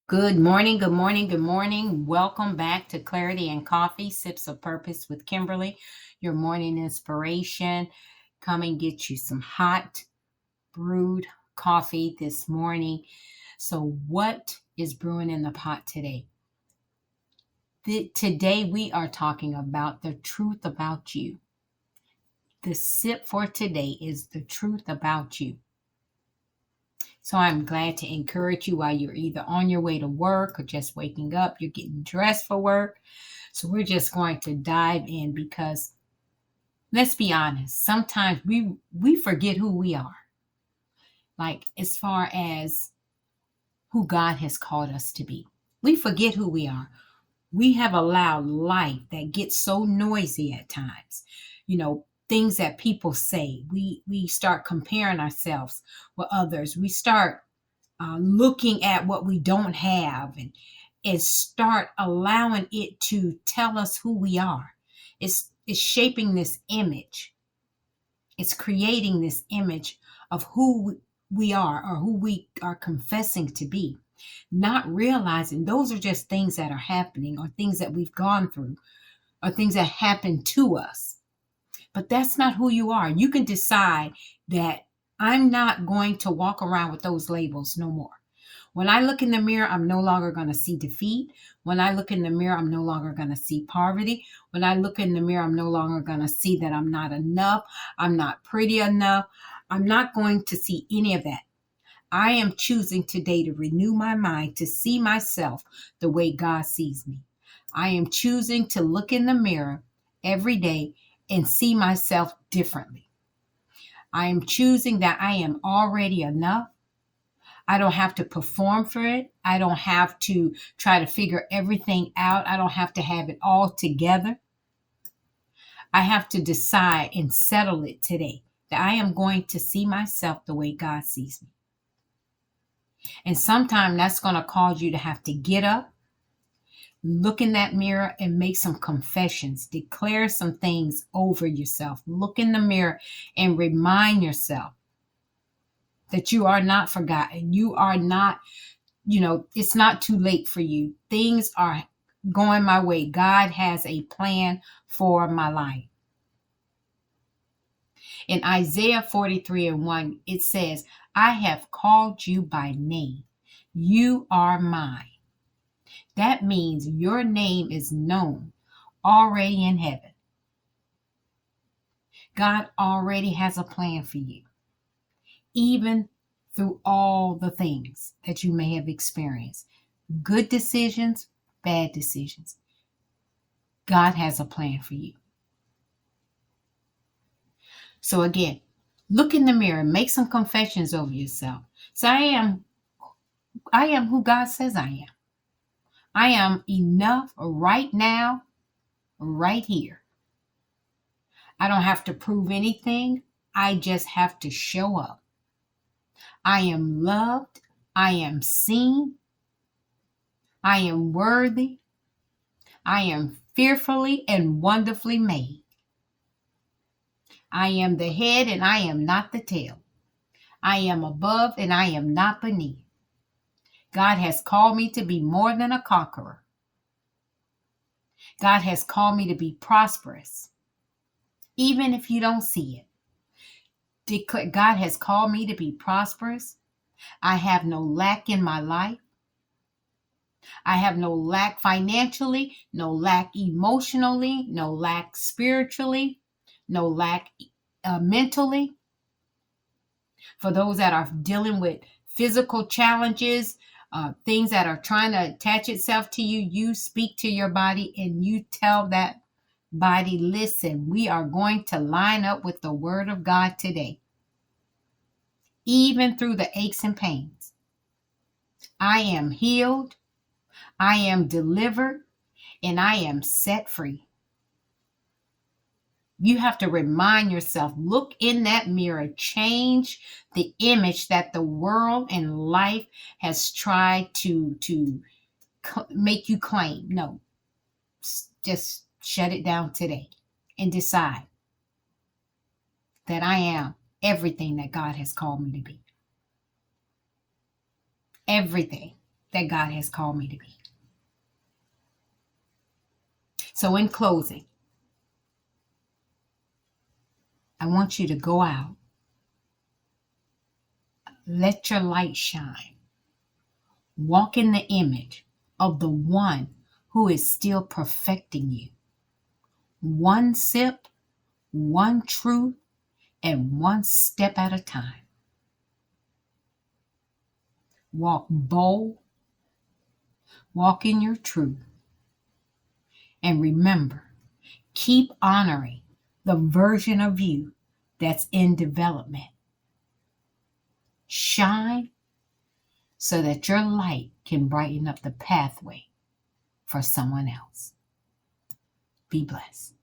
Good morning, good morning, good morning. Welcome back to Clarity and Coffee, Sips of Purpose with Kimberly, your morning inspiration. Come and get you some hot brewed coffee this morning. So, what is brewing in the pot today? Today, we are talking about the truth about you. The sip for today is the truth about you. So I'm glad to encourage you while you're either on your way to work or just waking up, you're getting dressed for work. So we're just going to dive in because let's be honest, sometimes we forget who we are. Like as far as who God has called us to be. We forget who we are. We have allowed life that gets so noisy at times. Things that people say. We start comparing ourselves with others. We start looking at what we don't have and start allowing it to tell us who we are. It's shaping this image. It's creating this image of who we are or who we are confessing to be, not realizing those are just things that are happening or things that we've gone through or things that happen to us. But that's not who you are. You can decide that I'm not going to walk around with those labels no more. When I look in the mirror, I'm no longer going to see defeat. When I look in the mirror, I'm no longer going to see poverty. When I look in the mirror, I'm no longer going to see that I'm not enough. I'm not pretty enough. I'm not going to see any of that. I am choosing today to renew my mind to see myself the way God sees me. I am choosing to look in the mirror every day and see myself differently. I am choosing that I am already enough. I don't have to perform for it. I don't have to try to figure everything out. I don't have to have it all together. I have to decide and settle it today that I am going to see myself the way God sees me. And sometimes that's going to cause you to have to get up, look in that mirror and make some confessions, declare some things over yourself. Look in the mirror and remind yourself that you are not forgotten. You are not, it's not too late for you. Things are going my way. God has a plan for my life. In Isaiah 43:1, it says, I have called you by name. You are mine. That means your name is known already in heaven. God already has a plan for you, even through all the things that you may have experienced. Good decisions, bad decisions. God has a plan for you. So again, look in the mirror, make some confessions over yourself. So I am who God says I am. I am enough right now, right here. I don't have to prove anything. I just have to show up. I am loved. I am seen. I am worthy. I am fearfully and wonderfully made. I am the head and I am not the tail. I am above and I am not beneath. God has called me to be more than a conqueror. God has called me to be prosperous, even if you don't see it. God has called me to be prosperous. I have no lack in my life. I have no lack financially, no lack emotionally, no lack spiritually, no lack mentally. For those that are dealing with physical challenges, things that are trying to attach itself to you, you speak to your body and you tell that body, listen, we are going to line up with the word of God today, even through the aches and pains. I am healed, I am delivered, and I am set free. You have to remind yourself, look in that mirror, change the image that the world and life has tried to make you claim. No, just shut it down today and decide that I am everything that God has called me to be. Everything. that God has called me to be. So in closing, I want you to go out. Let your light shine. Walk in the image of the one who is still perfecting you. One sip, one truth, and one step at a time. Walk bold. Walk in your truth. And remember, keep honoring the version of you that's in development. Shine so that your light can brighten up the pathway for someone else. Be blessed.